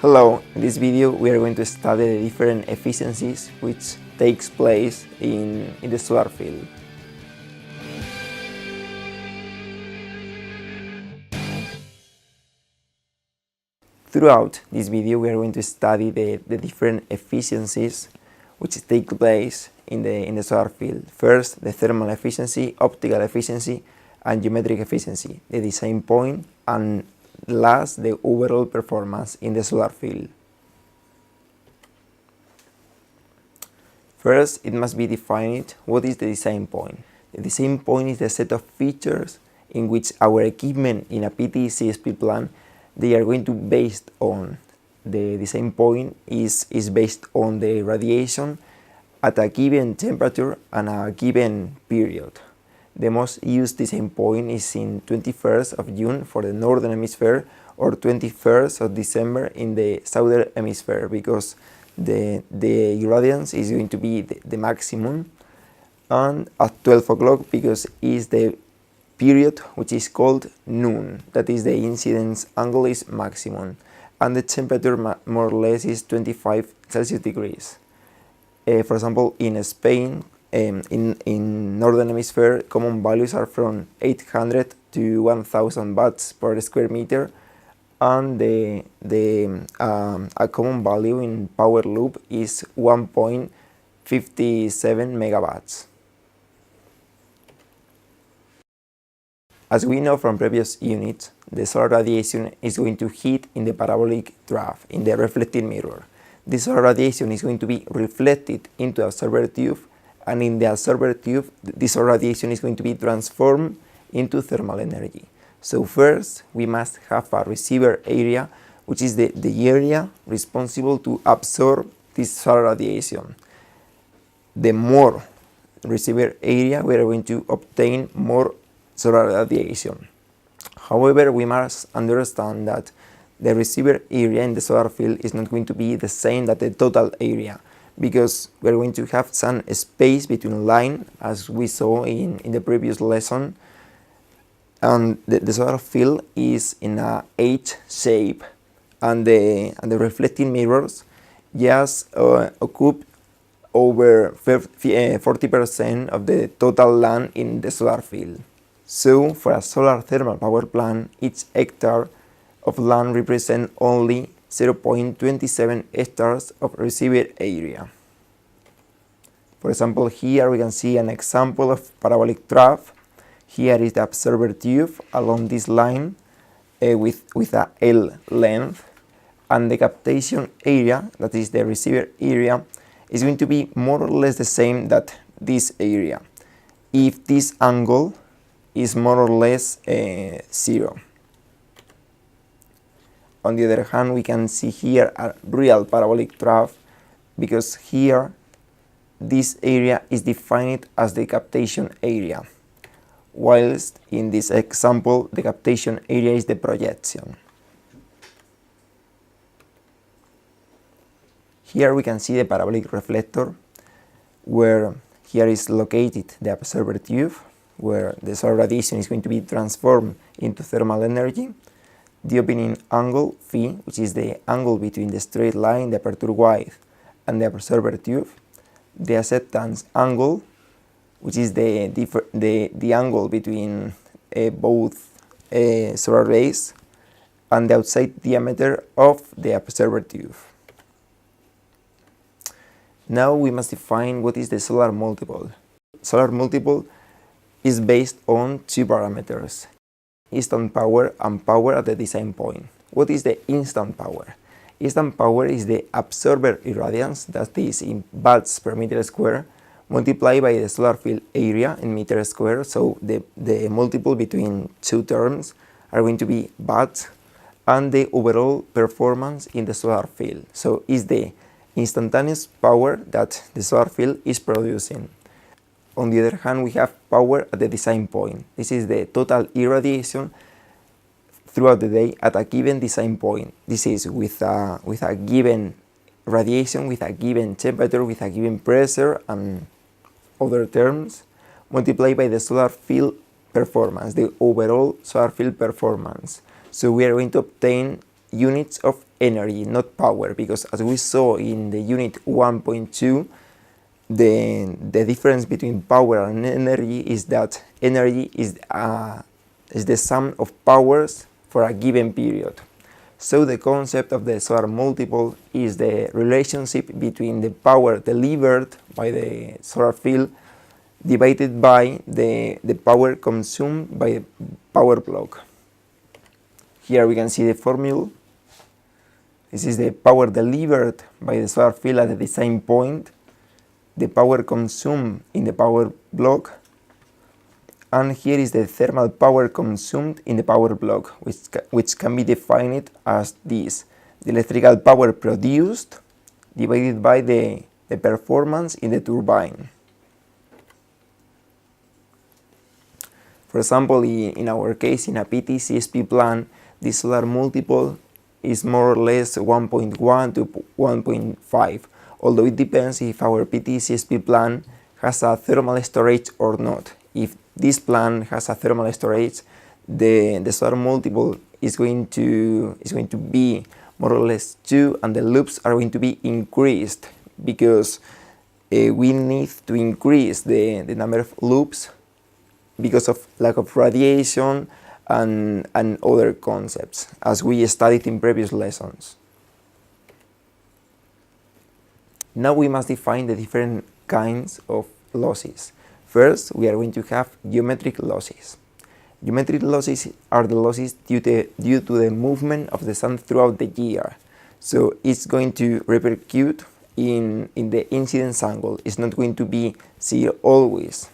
Hello, in this video we are going to study the different efficiencies which takes place in the solar field. Throughout this video we are going to study the different efficiencies which take place in the solar field. First, the thermal efficiency, optical efficiency, and geometric efficiency, the design point, and last, the overall performance in the solar field. First, it must be defined what is the design point. The design point is the set of features in which our equipment in a PTCSP plant they are going to based on. The design point is based on the radiation at a given temperature and a given period. The most used design point is in 21st of June for the northern hemisphere or 21st of December in the southern hemisphere, because the irradiance is going to be the maximum, and at 12 o'clock because is the period which is called noon, that is the incidence angle is maximum, and the temperature more or less is 25 Celsius degrees. For example, in Spain, in northern hemisphere, common values are from 800 to 1000 watts per square meter, and a common value in power loop is 1.57 megawatts. As we know from previous units, the solar radiation is going to hit in the parabolic trough, in the reflecting mirror. This solar radiation is going to be reflected into the observer tube, and in the observer tube, this solar radiation is going to be transformed into thermal energy. So first, we must have a receiver area, which is the area responsible to absorb this solar radiation. The more receiver area, we are going to obtain more solar radiation. However, we must understand that the receiver area in the solar field is not going to be the same as the total area, because we are going to have some space between line, as we saw in the previous lesson, and the solar field is in a H shape, and the reflecting mirrors just occupy over 40% of the total land in the solar field. So for a solar thermal power plant, each hectare of land represents only 0.27 hectares of receiver area. For example, here we can see an example of parabolic trough. Here is the observer tube along this line with a L length, and the captation area, that is the receiver area, is going to be more or less the same that this area, if this angle is more or less 0. On the other hand, we can see here a real parabolic trough, because here this area is defined as the captation area, whilst in this example the captation area is the projection. Here we can see the parabolic reflector, where here is located the observer tube, where the solar radiation is going to be transformed into thermal energy. The opening angle, phi, which is the angle between the straight line, the aperture width, and the observer tube. The acceptance angle, which is the angle between both solar rays, and the outside diameter of the observer tube. Now we must define what is the solar multiple. Solar multiple is based on two parameters: instant power and power at the design point. What is the instant power? Instant power is the absorber irradiance, that is in watts per meter square, multiplied by the solar field area in meter square. So the multiple between two terms are going to be watts, and the overall performance in the solar field. So is the instantaneous power that the solar field is producing. On the other hand, we have power at the design point. This is the total irradiation throughout the day at a given design point. This is with a given radiation, with a given temperature, with a given pressure, and other terms, multiplied by the solar field performance, the overall solar field performance. So we are going to obtain units of energy, not power, because as we saw in the unit 1.2, the difference between power and energy is that energy is the sum of powers for a given period. So the concept of the solar multiple is the relationship between the power delivered by the solar field divided by the power consumed by the power block. Here we can see the formula. This is the power delivered by the solar field at the design point, the power consumed in the power block, and here is the thermal power consumed in the power block, which can be defined as this: the electrical power produced divided by the performance in the turbine. For example, in our case, in a PT-CSP plant, the solar multiple is more or less 1.1 to 1.5, although it depends if our PT-CSP plant has a thermal storage or not. If this plant has a thermal storage, the solar multiple is going to be more or less 2, and the loops are going to be increased because we need to increase the number of loops because of lack of radiation and other concepts, as we studied in previous lessons. Now we must define the different kinds of losses. First, we are going to have geometric losses. Geometric losses are the losses due to the movement of the sun throughout the year. So it's going to repercute in the incidence angle. It's not going to be zero always.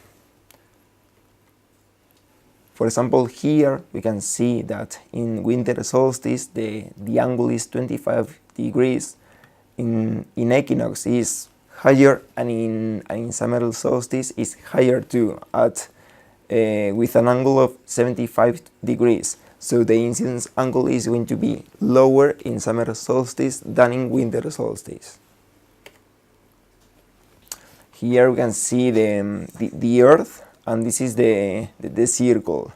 For example, here we can see that in winter solstice the angle is 25 degrees. In equinox is higher, and in summer solstice is higher too, with an angle of 75 degrees. So the incidence angle is going to be lower in summer solstice than in winter solstice. Here we can see the Earth, and this is the circle.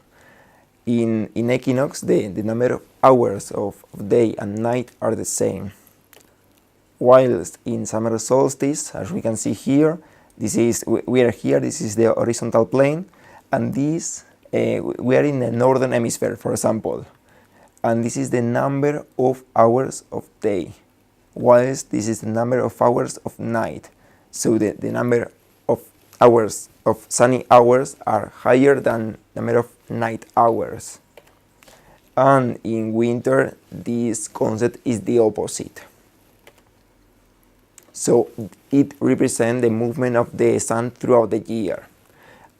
In equinox, the number of hours of day and night are the same. Whilst in summer solstice, as we can see here, this is the horizontal plane, and this we are in the northern hemisphere, for example, and this is the number of hours of day, whilst this is the number of hours of night. So the number of hours of sunny hours are higher than the number of night hours. And in winter, this concept is the opposite. So it represents the movement of the sun throughout the year.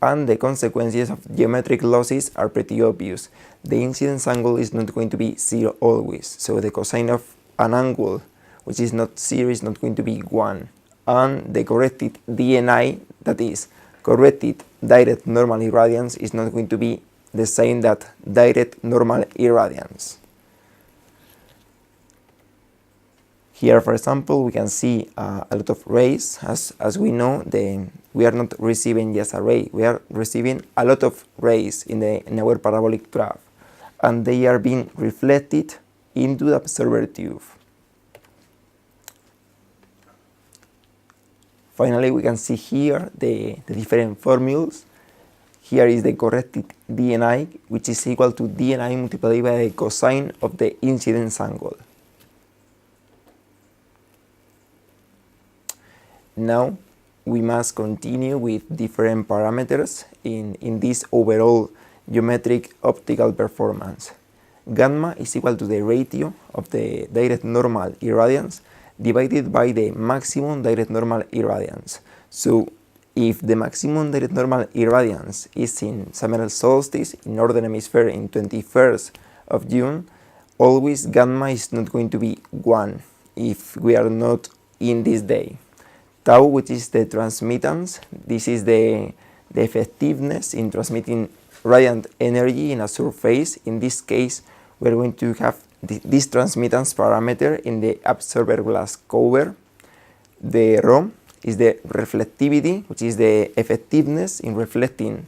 And the consequences of geometric losses are pretty obvious. The incidence angle is not going to be zero always. So the cosine of an angle which is not zero is not going to be 1. And the corrected DNI, that is, corrected direct normal irradiance, is not going to be the same that direct normal irradiance. Here, for example, we can see a lot of rays. As we know, we are not receiving just a ray, we are receiving a lot of rays in our parabolic trough, and they are being reflected into the observer tube. Finally, we can see here the different formulas. Here is the corrected DNI, which is equal to DNI multiplied by the cosine of the incidence angle. Now we must continue with different parameters in this overall geometric optical performance. Gamma is equal to the ratio of the direct normal irradiance divided by the maximum direct normal irradiance. So if the maximum direct normal irradiance is in summer solstice in northern hemisphere in 21st of June, always gamma is not going to be 1 if we are not in this day. Tau, which is the transmittance, this is the effectiveness in transmitting radiant energy in a surface. In this case, we are going to have this transmittance parameter in the observer glass cover. The Rho is the reflectivity, which is the effectiveness in reflecting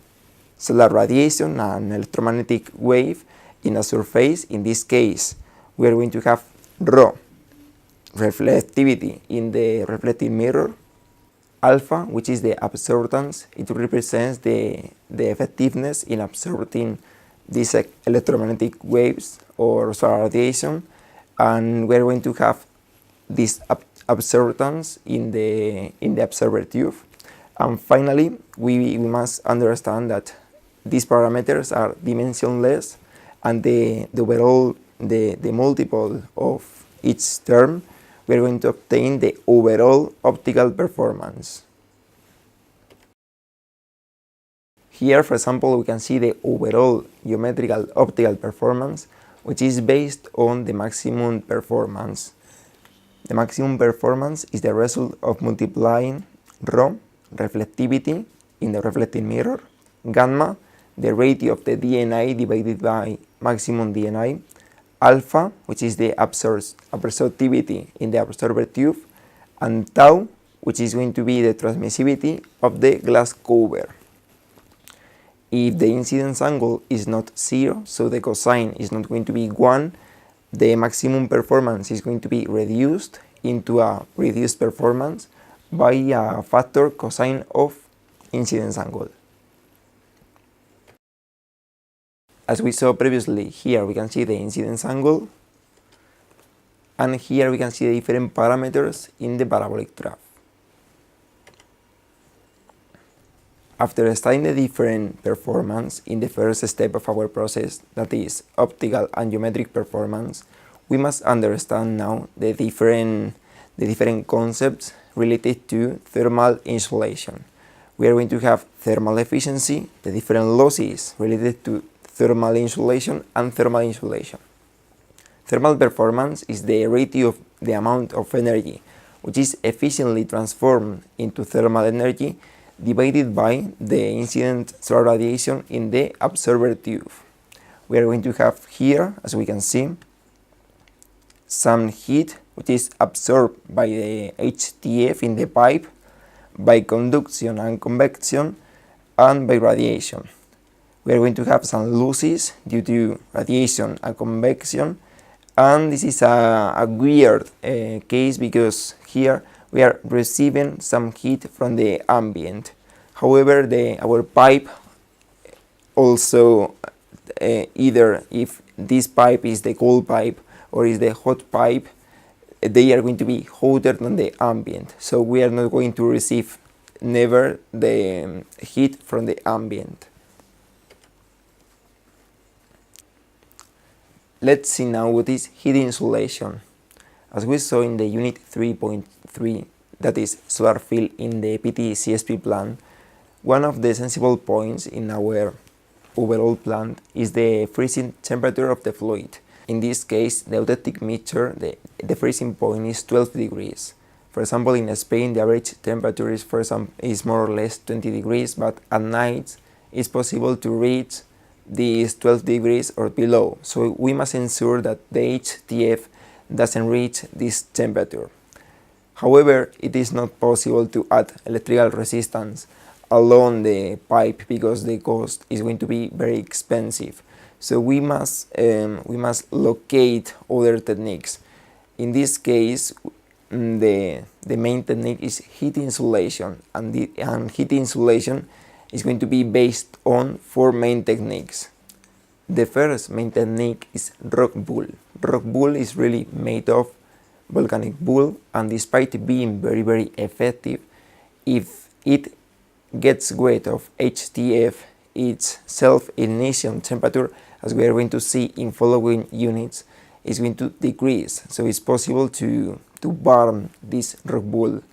solar radiation and electromagnetic wave in a surface. In this case, we are going to have Rho reflectivity in the reflecting mirror. Alpha, which is the absorbance, it represents the effectiveness in absorbing these electromagnetic waves or solar radiation, and we're going to have this absorbance in the observer tube. And finally, we must understand that these parameters are dimensionless, and the overall the multiple of each term, we're going to obtain the overall optical performance. Here, for example, we can see the overall geometrical optical performance, which is based on the maximum performance. The maximum performance is the result of multiplying ρ, reflectivity in the reflecting mirror, gamma, the ratio of the DNI divided by maximum DNI, alpha, which is the absorptivity in the observer tube, and tau, which is going to be the transmissivity of the glass cover. If the incidence angle is not 0, so the cosine is not going to be 1, the maximum performance is going to be reduced into a reduced performance by a factor cosine of incidence angle. As we saw previously, here we can see the incidence angle, and here we can see the different parameters in the parabolic graph. After studying the different performance in the first step of our process, that is optical and geometric performance, we must understand now the different concepts related to thermal insulation. We are going to have thermal efficiency, the different losses related to thermal insulation and thermal insulation. Thermal performance is the ratio of the amount of energy which is efficiently transformed into thermal energy divided by the incident solar radiation in the observer tube. We are going to have here, as we can see, some heat which is absorbed by the HTF in the pipe, by conduction and convection, and by radiation. We are going to have some losses due to radiation and convection, and this is a weird case because here we are receiving some heat from the ambient. However, our pipe also, either if this pipe is the cold pipe or is the hot pipe, they are going to be hotter than the ambient. So we are not going to receive never the heat from the ambient. Let's see now what is heat insulation. As we saw in the unit 3.3, that is solar field in the PT-CSP plan, one of the sensible points in our overall plan is the freezing temperature of the fluid. In this case, the authentic mixture, the freezing point is 12 degrees. For example, in Spain, the average temperature is more or less 20 degrees, but at night it's possible to reach these 12 degrees or below. So we must ensure that the HTF doesn't reach this temperature. However, it is not possible to add electrical resistance along the pipe because the cost is going to be very expensive. So we must locate other techniques. In this case, the main technique is heat insulation, and heat insulation is going to be based on 4 main techniques. The first main technique is rock wool. Rock wool is really made of volcanic wool, and despite being very, very effective, if it gets wet of HTF, its self-ignition temperature, as we are going to see in following units, is going to decrease. So it's possible to burn this rock wool.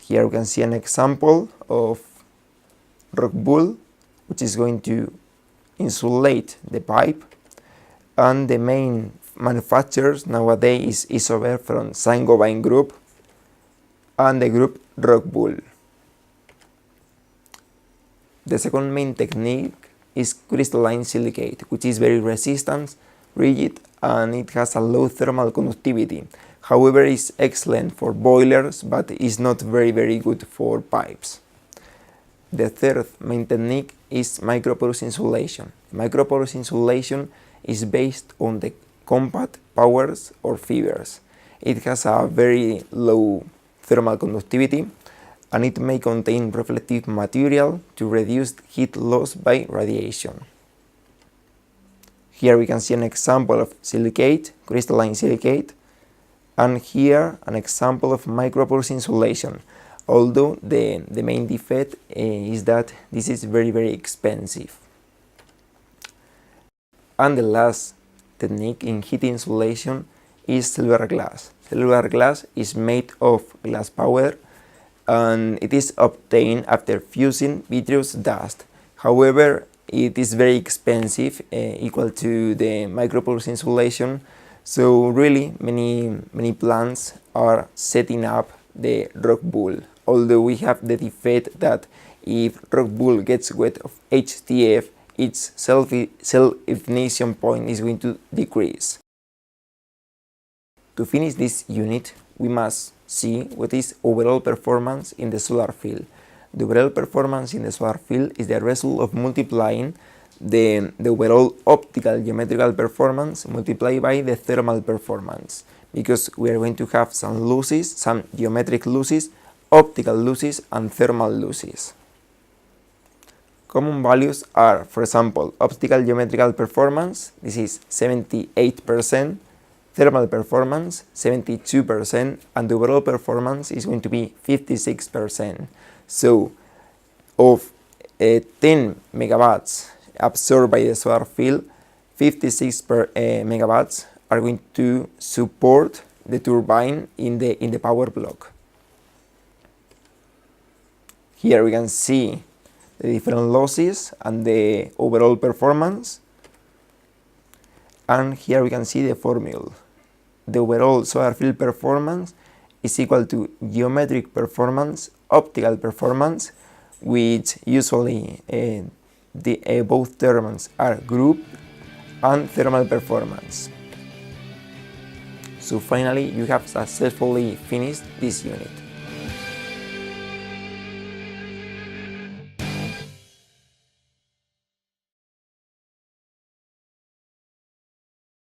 Here we can see an example of rock wool, which is going to insulate the pipe, and the main manufacturers nowadays is Isover from Saint-Gobain group and the group rock wool. The second main technique is crystalline silicate, which is very resistant, rigid, and it has a low thermal conductivity. However, it's excellent for boilers, but is not very, very good for pipes. The third main technique is microporous insulation. Microporous insulation is based on the compact powers or fibers. It has a very low thermal conductivity, and it may contain reflective material to reduce heat loss by radiation. Here we can see an example of silicate, crystalline silicate, and here an example of micropore insulation, although the main defect is that this is very expensive. And the last technique in heat insulation is cellular glass. Cellular glass is made of glass powder, and it is obtained after fusing vitreous dust. However, it is very expensive, equal to the micropore insulation, so really many plants are setting up the rock wool, although we have the defect that if rock wool gets wet of HTF, its self-ignition point is going to decrease. To finish this unit, we must see what is overall performance in the solar field. The overall performance in the solar field is the result of multiplying the overall optical geometrical performance multiplied by the thermal performance, because we are going to have some losses, some geometric losses, optical losses, and thermal losses. Common values are, for example, optical geometrical performance, this is 78%, thermal performance 72%, and the overall performance is going to be 56%. So, of 10 megawatts absorbed by the solar field, 56 megawatts are going to support the turbine in the power block. Here we can see the different losses and the overall performance, and here we can see the formula. The overall solar field performance is equal to geometric performance, optical performance, which usually both terms are grouped, and thermal performance. So finally, you have successfully finished this unit.